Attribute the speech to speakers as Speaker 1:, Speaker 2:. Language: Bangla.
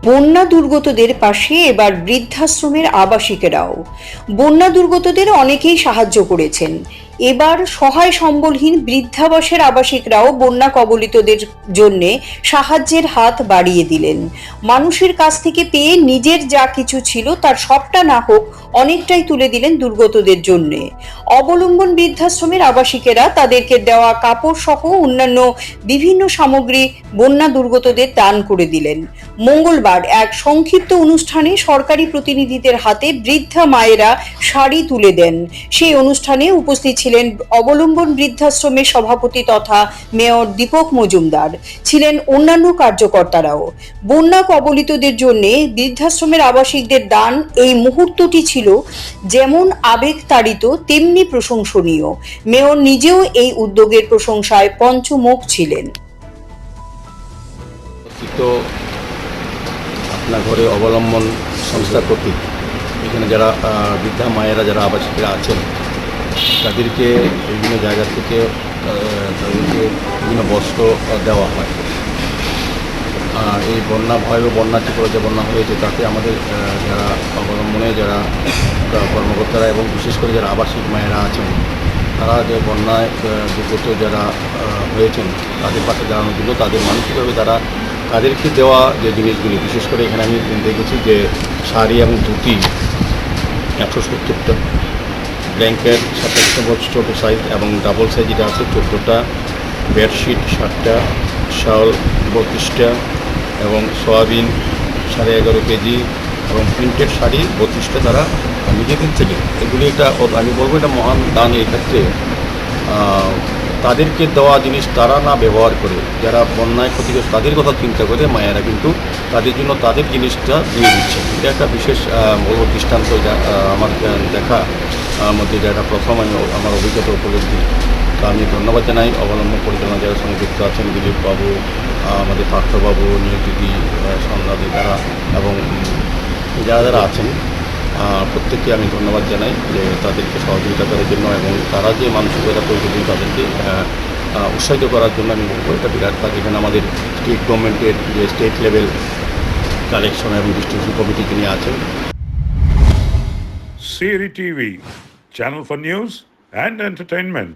Speaker 1: বন্যা দুর্গতদের পাশে এবার বৃদ্ধাশ্রমের আবাসিকেরাও। বন্যা দুর্গতদের অনেকেই সাহায্য করেছেন। এবার সহায় সম্বলহীন বৃদ্ধাবাসের আবাসিকরাও বন্যা কবলিতদের জন্য সাহায্যের হাত বাড়িয়ে দিলেন। মানুষের কাছ থেকে পেয়ে নিজের যা কিছু ছিল তার সবটা না হোক অনেকটাই তুলে দিলেন দুর্গতদের জন্য। অবলম্বন বৃদ্ধাশ্রমের আবাসিকেরা তাদেরকে দেওয়া কাপড় সহ অন্যান্য বিভিন্ন সামগ্রী বন্যা দুর্গতদের দান করে দিলেন। মঙ্গলবার এক সংক্ষিপ্ত অনুষ্ঠানে সরকারি প্রতিনিধিদের হাতে বৃদ্ধা মায়েরা শাড়ি তুলে দেন। সেই অনুষ্ঠানে উপস্থিত ছিলেন অবলম্বন বৃদ্ধাশ্রমের সভাপতি তথা মেয়র দীপক মজুমদার, ছিলেন অন্যান্য কার্যকর্তারাও। বন্যা কবলিতদের জন্য বৃদ্ধাশ্রমের আবাসিকদের দান এই মুহূর্তটি ছিল যেমন আবেগতাড়িত তেমনি প্রশংসনীয়। মেয়র নিজেও এই উদ্যোগের প্রশংসায় পঞ্চমুখ ছিলেন।
Speaker 2: আপনার ঘরে অবলম্বন সংস্থা কর্তৃক এখানে যারা বৃদ্ধা মায়েরা যারা আবাসিকরা আছেন তাদেরকে বিভিন্ন জায়গা থেকে তাদেরকে বিভিন্ন বস্ত্র দেওয়া হয়। আর এই বন্যা ভয়াবহ বন্যা ত্রিপুরা যে বন্যা হয়েছে তাতে আমাদের যারা অবলম্বনে যারা কর্মকর্তারা এবং বিশেষ করে যারা আবাসিক মায়েরা আছেন তারা যে বন্যায় দুর্গত যারা হয়েছেন তাদের পাশে দাঁড়ানোর জন্য তাদের মানসিকভাবে তাদেরকে দেওয়া যে জিনিসগুলি, বিশেষ করে এখানে আমি দেখেছি যে শাড়ি এবং ধুতি 170টা, ব্ল্যাঙ্কেট 27 ছোটো সাইজ এবং ডাবল সাইজ যেটা আছে 14টা, বেডশিট 7টা, শাল 32টা এবং সয়াবিন 11.5 কেজি এবং প্রিন্টেড শাড়ি 32টা তারা নিজেদের থেকে। এগুলি একটা আমি বলবো এটা মহান দান। এই ক্ষেত্রে তাদেরকে দেওয়া জিনিস তারা না ব্যবহার করে যারা বন্যায় ক্ষতিগ্রস্ত তাদের কথা চিন্তা করে মায়েরা কিন্তু তাদের জন্য তাদের জিনিসটা দিয়ে দিচ্ছে। এটা একটা বিশেষ বড় দৃষ্টান্ত, যা আমার দেখা মধ্যে যেটা প্রথম আমার অভিজ্ঞতা উপলব্ধি। তো আমি ধন্যবাদ জানাই অবলম্বন পরিচালনা যারা সঙ্গে যুক্ত আছেন, দিলীপ বাবু, আমাদের পার্থবাবু, নিয়োগদিদি, সন্ধ্যাদি তারা এবং যারা আছেন প্রত্যেককে আমি ধন্যবাদ জানাই যে তাদেরকে সহযোগিতা করার জন্য এবং তারা যে মানসিকতা তৈরি করে তাদেরকে উৎসাহিত করার জন্য আমি বলবো এটা বিরাট কাজ। এখানে আমাদের স্টেট গভর্নমেন্টের যে স্টেট লেভেল কালেকশন এবং ডিস্ট্রিবিউশন কমিটি যিনি আছেন।
Speaker 3: CRI TV, channel for news and entertainment.